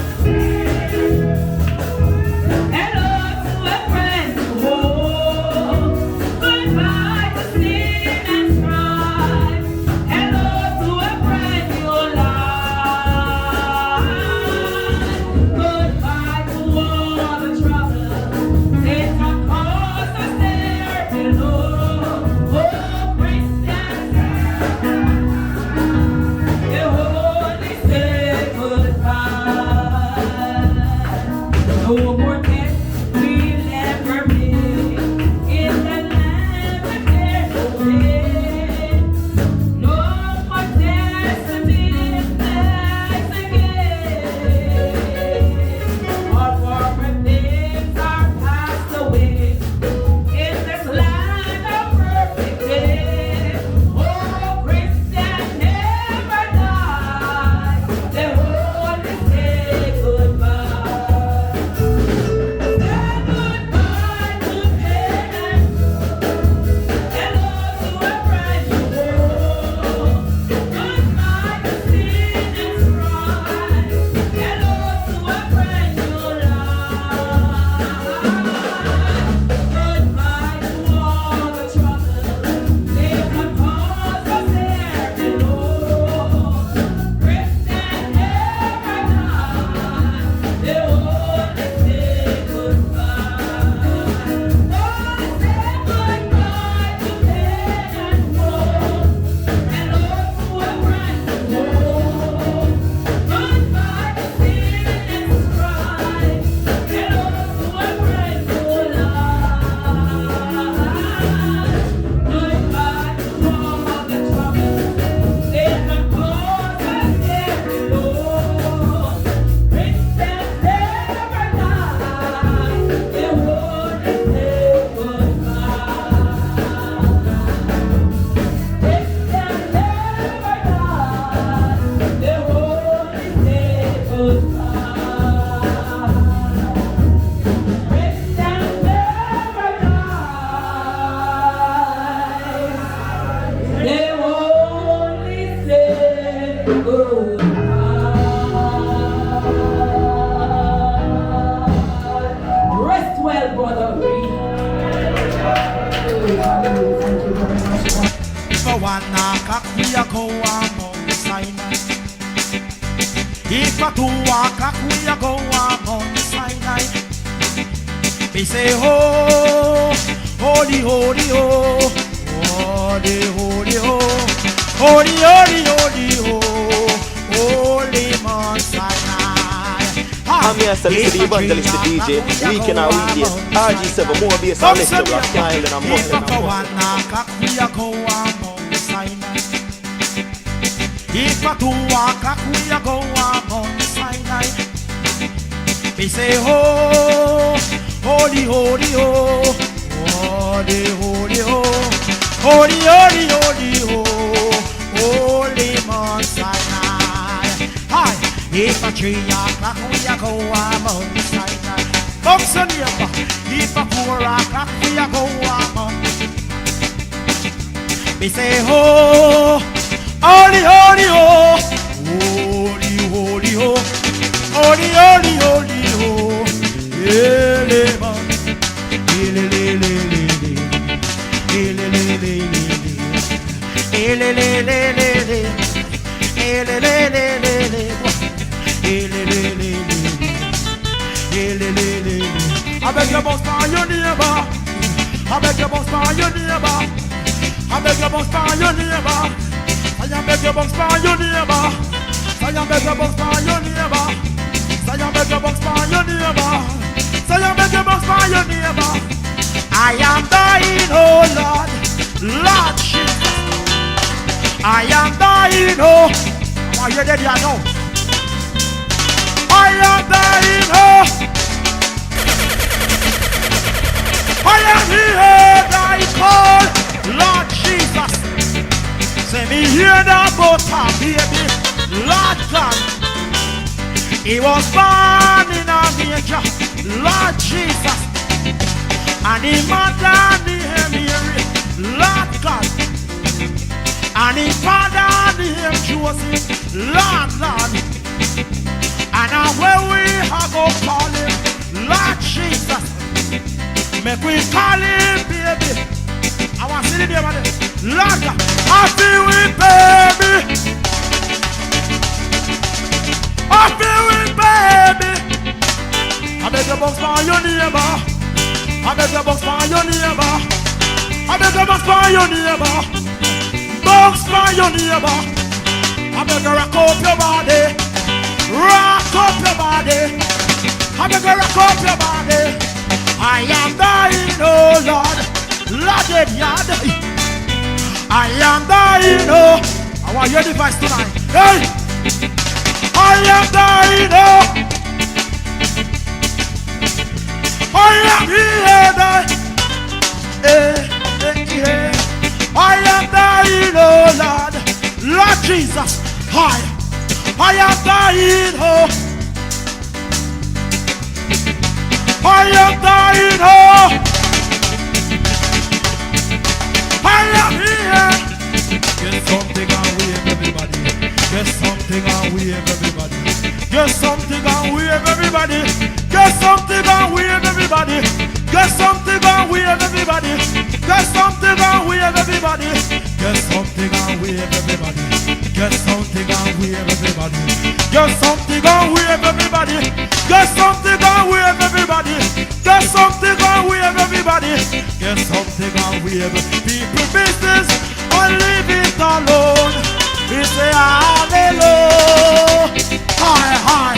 one o'clock we a go on Mount Sinai. If a 2 o'clock we a go on Mount Sinai. We say oh, holy, holy, oh, holy, holy, oh, holy, holy, holy, oh, holy Mount Sinai. I'm here to listen to the evangelist, the DJ, weekend and weekdays, RG7, more bass and less to Black Island and Muslim. If a 2 o'clock we a go on Mount Sinai. We say oh, holy, holy, oh, holy, holy, oh, holy, holy, holy, oh, holy Mount Sinai. Hi. If a 3 o'clock we a go on Mount Sinai. Box on neighbor. If a 4 o'clock we a go on Mount Sinai. We say oh, holy, holy, oh, holy, holy, oh, holy, holy, holy, oh, ele man, ele le le le le, ele le le le le, ele le le le le, ele le le le le. I beg you boss for your neighbor. I beg you boss for your neighbor. I beg you boss for your neighbor. I beg you boss for your neighbor. I beg you boss for your neighbor. I beg you boss for your neighbor. I beg you boss for your neighbor. I am dying, oh Lord, Lord Jesus. I am dying, oh. Are you ready? I know. I am dying, oh. I am here, thy call, Lord Jesus. Say me hear the butter, baby, Lord God. He was born in a manger, Lord Jesus. And he mother named Mary, Lord God. And his father named Joseph, Lord, Lord. And now where we have go call him, Lord Jesus. Make we call him, baby. I want to see the name of it. Lord, I feel it, baby. I feel it, baby. I beg the box for your neighbor. I beg the box for your neighbor. I beg the box for your neighbor. Box for your neighbor. I beg the rock up your body. Rock up your body. I beg the rock up your body. I am dying, oh Lord, Lord, yard. I am dying, oh. I want your device tonight. Hey, I am dying, oh. I am here, I am dying, oh Lord, Lord Jesus. I am dying, oh. I am dying, oh. I am here. Get something and wave everybody. Get something and wave everybody. Get something and wave everybody. Get something and wave everybody. Get something and wave everybody. Get something and wave everybody. Get something and wave everybody. Get something and wave everybody. Get something and wave everybody. Get something and wave everybody. Get something and wave everybody. Get something and wave. People business and leave it alone. We say hallelujah. Hi.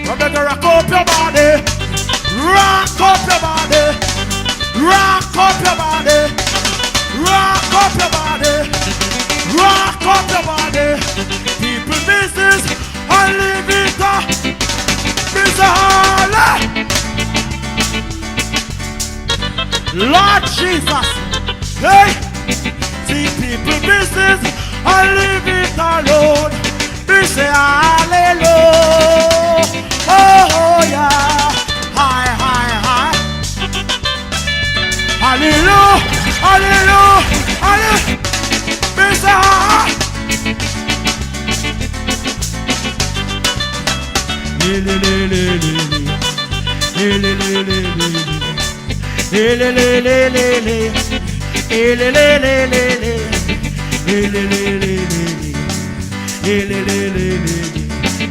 Rebecca, rock up your body. Rock up your body. Rock up your body. Rock up your body. Rock up your body. People business and leave it alone. Lord Jesus, hey, see people business and leave it alone. We say hallelujah, oh yeah, hi, hallelujah, hallelujah, we say hi.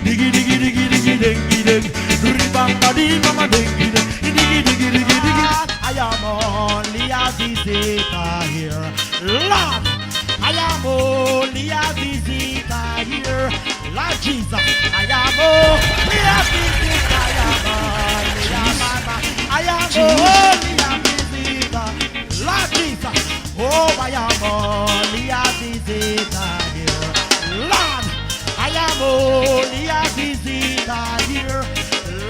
Diggy diggy diggy diggy diggy diggy. Ribamba di mama diggy diggy diggy diggy diggy diggy. I am only a visitor here, Lord. I am only a visitor here, Lord Jesus. I am only a visitor. I am only a visitor, Lord Jesus. Oh, I am only a visitor here, Lord. I am only a visitor here,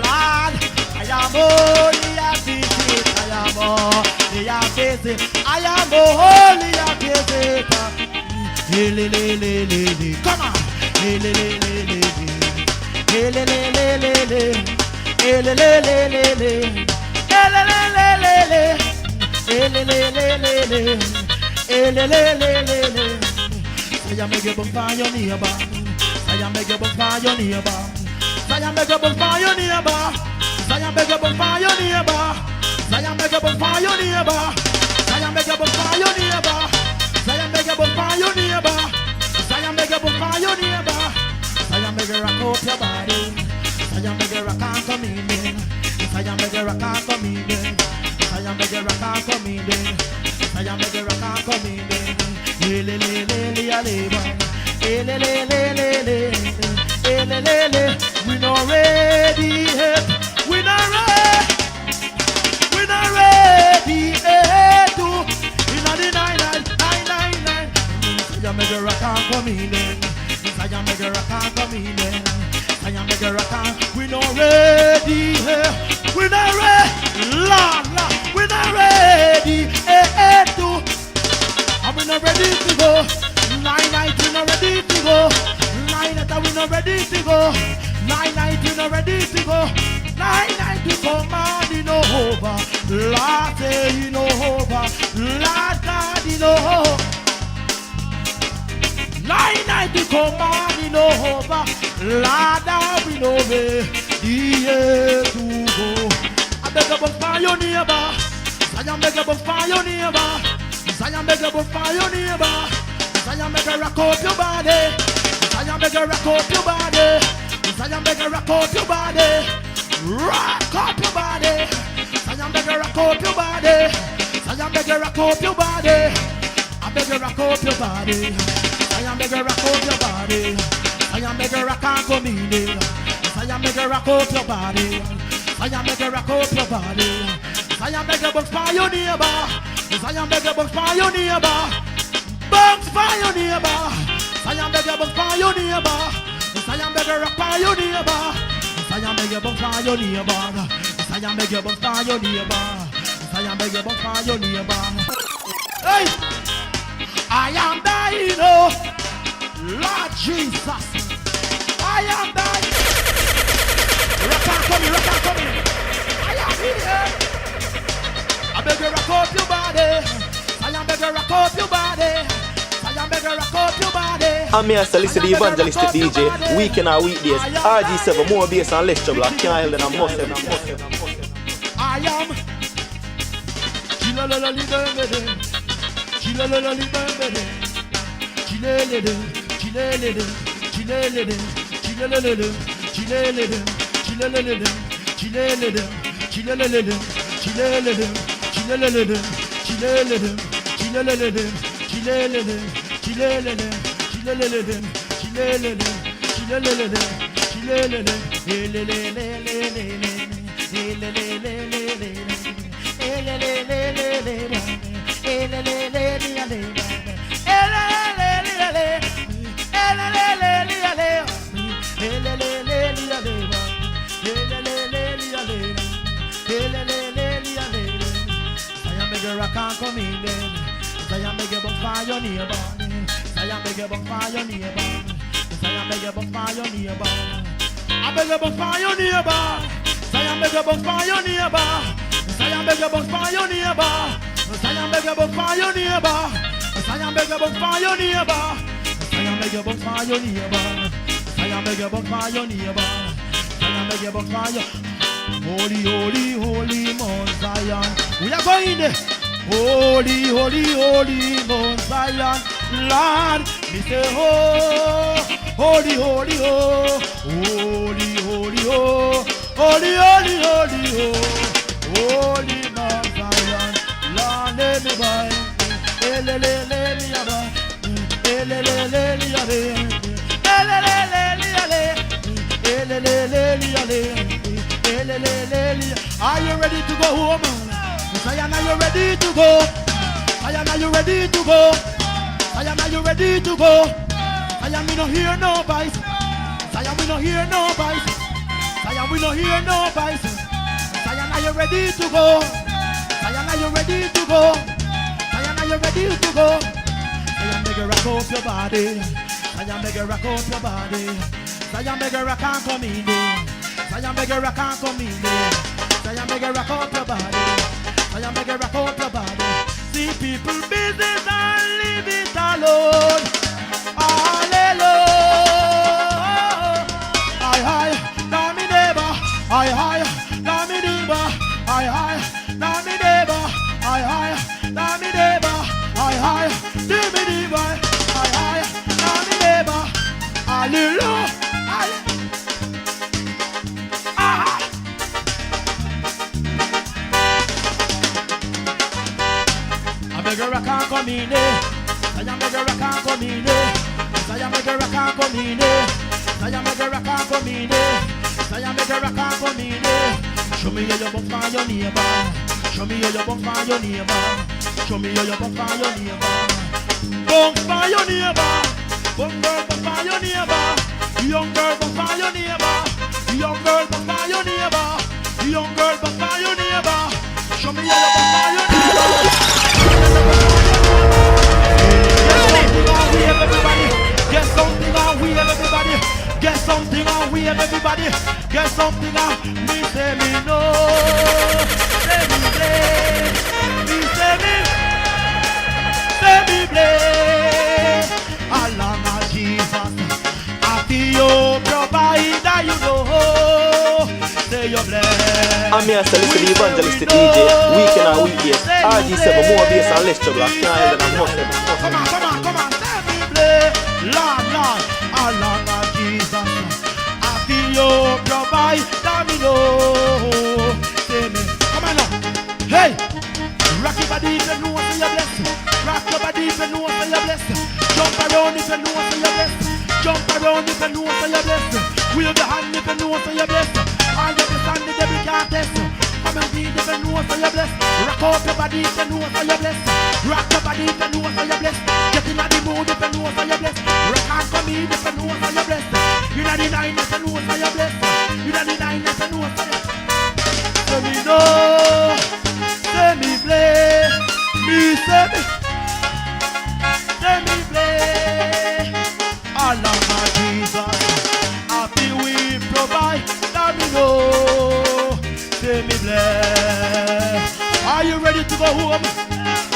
Lord. I am only a visitor. I am only a visitor. I am only a visitor. Come on. Say I make a book for your neighbor. Say I make a book for your neighbor. Say I make a book for your neighbor. Say I make a book for your neighbor. Say I make a book for your neighbor. Say I make a book for your neighbor. Say I make a book for your neighbor. Say I make a book for your neighbor. Say I make a rock up your body. Say I make a rock and come in. Say I make a rock and come in. Say I make a rock and come in. Say I make a rock and come in. We not ready yet. We not ready yet. To in the 999. Say I make a rock and come in. Say I make a rock and come in. Say I make a rock and. We not ready yet. We not ready. Lord, we not ready yet. To we not ready to go. 9-9 we not ready to go. 9-9 we not ready to go. 9-9 we not ready to go. 9-9 to command in over. Lord say in over. Lord God in over. 9-9 to command in over. Lord we know where the year to go. I beg about for your neighbor. I beg about for your neighbor. Zion make a book for your neighbor. Zion make a rock up your body. Zion make a rock up your body. Zion make a rock up your body. Rock up your body. Zion make a rock up your body. Zion make a rock up your body. I beg a rock up your body. Zion make a rock up your body. Zion make a rock and come in. Zion make a rock up your body. Zion make a rock up your body. Zion make a book for your neighbor. Zion beg a book for your neighbor. Box for your neighbor. Zion beg a book for your neighbor. Zion beg a rock for your neighbor. Zion beg a book for your neighbor. Zion beg a book for your neighbor. Zion beg a book for your neighbor. Hey, I am dying, oh Lord Jesus. I am dying. Rock and come in, rock and come in. I am here. I beg you rock up your body. I beg you rock up your body. I beg you rock up your body. I'm here to listen to the evangelistic DJ weekend or weekdays. RG7 more bass and less trouble. I can't help that. I must have. I am Chilalali bambede. Chilalali bambede. Chilelede. Chilelede. Chilelede. Chilelede. Chilelede. Chilelede. Chilelede. Chilelede. Chilelede. Chilelede, chilelede, chilelede, chilelede, chilelede, chilelede, chilelede, chilelede, chilelede, I can't come in then. Zion make a book for your neighbor. Zion make a book for your neighbor. Zion make a book for your neighbor. I beg a book for your neighbor. Zion make a book for your neighbor. Zion make a book for your neighbor. Zion make a book for your neighbor. Zion make a book for your neighbor. Zion make a book for your neighbor. Zion make a book for your neighbor. Zion make a book for your holy, holy, holy Mount Zion. We are going there. Holy, holy, holy Mount Zion. Lord, me say, oh, holy, holy, oh, holy, holy, oh, holy, holy, holy, oh, holy Mount Zion, Lord, let me buy, let me buy, are you ready to go home? Zion, are you ready to go? Zion, are you ready to go? Zion, are you ready to go? Zion, we don't hear no voice. Zion, we don't hear no voice. Zion, we don't hear no voice. Zion, are you ready to go? Zion, are you ready to go? Zion, are you ready to go? Zion, make you rock up your body. Zion, make you rock up your body. Zion, make you rock and come in there. Zion, make you rock and come in there. Zion, make you rock up your body. Zion, make you rock up your body. See people business and leave it alone. Hallelujah. I, now me neighbor. I, now me neighbor. I, now me neighbor. I, now me neighbor. I, do me neighbor. I, now me neighbor. Hallelujah. Make a rock and come in there. Zion, make a rock and come in there. Zion, make a rock and come in there. Zion, make a rock and come in there. Zion, make a rock and come in there. Show me how you bump for your neighbor. Show me how you bump for your neighbor. Show me how you bump for your neighbor. Bump for your neighbor. Bump girl, bump for your neighbor. Young girl, bump for your neighbor. Young girl, bump for your neighbor. Young girl, bump for your neighbor. Show me how you bump for your neighbor. Get something on we have everybody. Get something on we have everybody. Get something on me say me no. Say me play. Me say me play. Allah Jesus. I feel you provider, you know. Say your bless. I'm here to listen to the evangelist, the DJ, weekend and weekdays, RG7, more bass and less trouble. I can't hear that I'm hustling. Come on, let me play. Lord, Allah, Jesus. I feel you provide, let me know. Say me, come on now. Hey, rock your body if you know what you're blessed. Rock your body if you know what you're blessed. Jump around if you know what you're blessed. Jump around if you know what you're blessed. Wheel the hand if you know what you're blessed. All you understand the devil can't test. Come and read if you know what you're blessed. Rock out your body if you know what you're blessed. Rock your body if you know what you're blessed. Get in the mood if you know what you're blessed. Rock and come in if you know what you're blessed. In the nine if you know what you're blessed. In the nine if you know what you're blessed. Say me know, say me play, me say me play. Allah my Jesus, happy we provide, let me know. Say me bless. Are you ready to go home?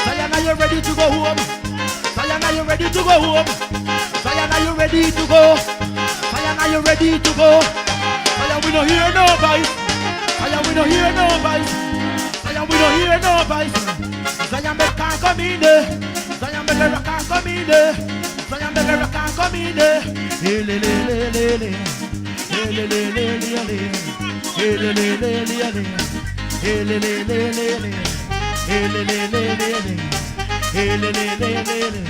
Zion, are you ready to go home? Zion, are you ready to go home? Zion, are you ready to go? Zion, are you ready to go? Zion, we don't hear no voice. Zion, we don't hear no voice. Zion, we don't hear no voice. Zion, make can come in there. Zion, make a rock and come in there. Zion, make a rock and come in there. Hey, le, le, le, le, le. Hey, le, le, le, le, le. Hey, le, le, le, le, le. Hey, le, le, le, le, le. Hey, le, le, le, le, le. Hey, le, le, le, le, le.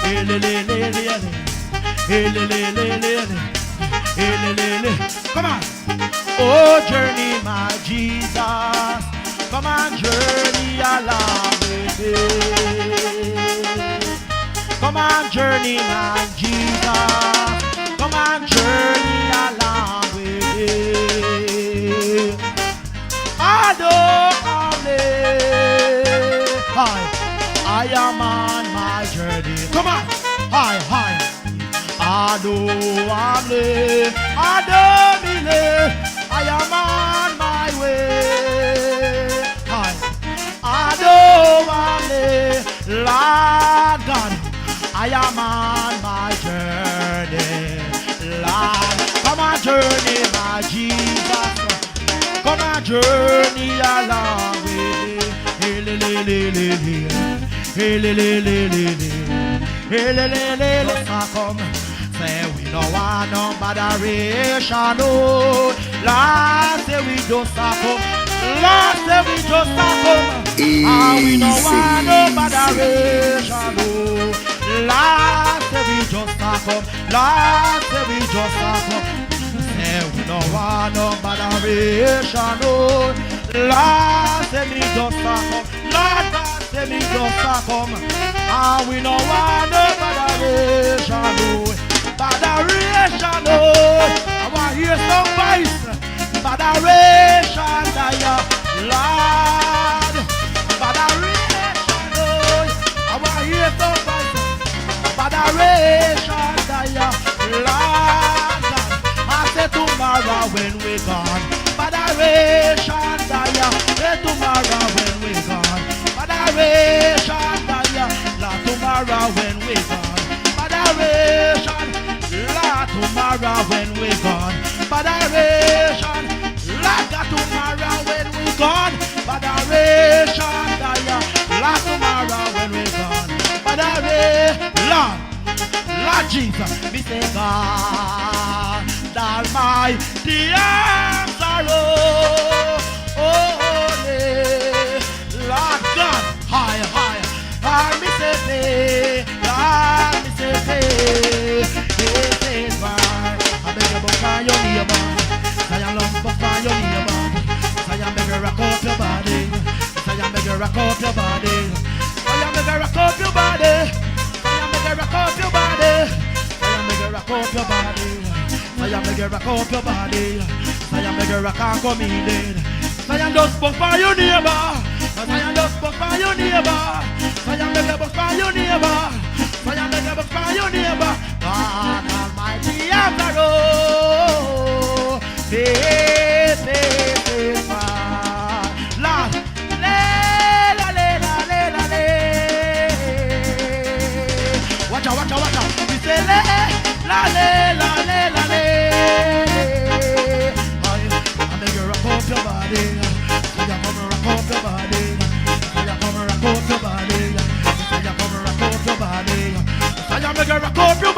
Hey, le, le, le, le, le. Hey, le, le, le, le, le. Hey, le, le, le. Come on. Oh, journey, my Jesus. Come on, journey along with me. Come on, journey, my Jesus. Come on, journey along with me. I am on my journey. Come on. Hi. I am on my way. Hi. Lord God, I am on my journey. Lord, come on journey, my Jesus. Come on journey along with me. Hey, le, le, le, le, le. Hey, le, le, le, le, le. Just a come. Say we don't want no moderation, oh. Lord, say we just a come. Lord, say we just a come. And we don't want no moderation, oh. Lord, say we just a come. Lord, say we just a come. Say we don't want no moderation, oh. Lord, say me just a come. Lord, God, say me just a come. And we don't want no moderation, oh. Moderation, oh. I want to hear some voice. Moderation, Lord. Moderation, oh. I want to hear some voice. Moderation, Lord. I say tomorrow when we gone. Moderation, say tomorrow when we gone. Moderation, Lord, tomorrow when we gone. Moderation, Lord, tomorrow when we gone. Moderation, Lord, tomorrow when we gone. Moderation, Lord, tomorrow when we gone. Moderation, Lord Jesus, me say God Almighty answer, Lord God, higher, higher. Lord, me say, Lord, me say, I beg you for your neighbor. Say I love for your neighbor. Say I beg you rock up your body. Say I beg you rock up your body. Say I beg you rock up your body. Say I beg you rock up your body. Say I beg you rock up your body. Say I beg you rock up your body. Say I beg you rock and come in. Say I just bump for your neighbor. Say I just bump for your neighbor. Say I beg you bump for your neighbor. Say I beg you bump for your neighbor. God Almighty after all, faith, Lord, watch out, we say la, I beg you rock up your body, say you come rock up your body, say you come rock up your body, say you come rock up your body, say you make you rock up your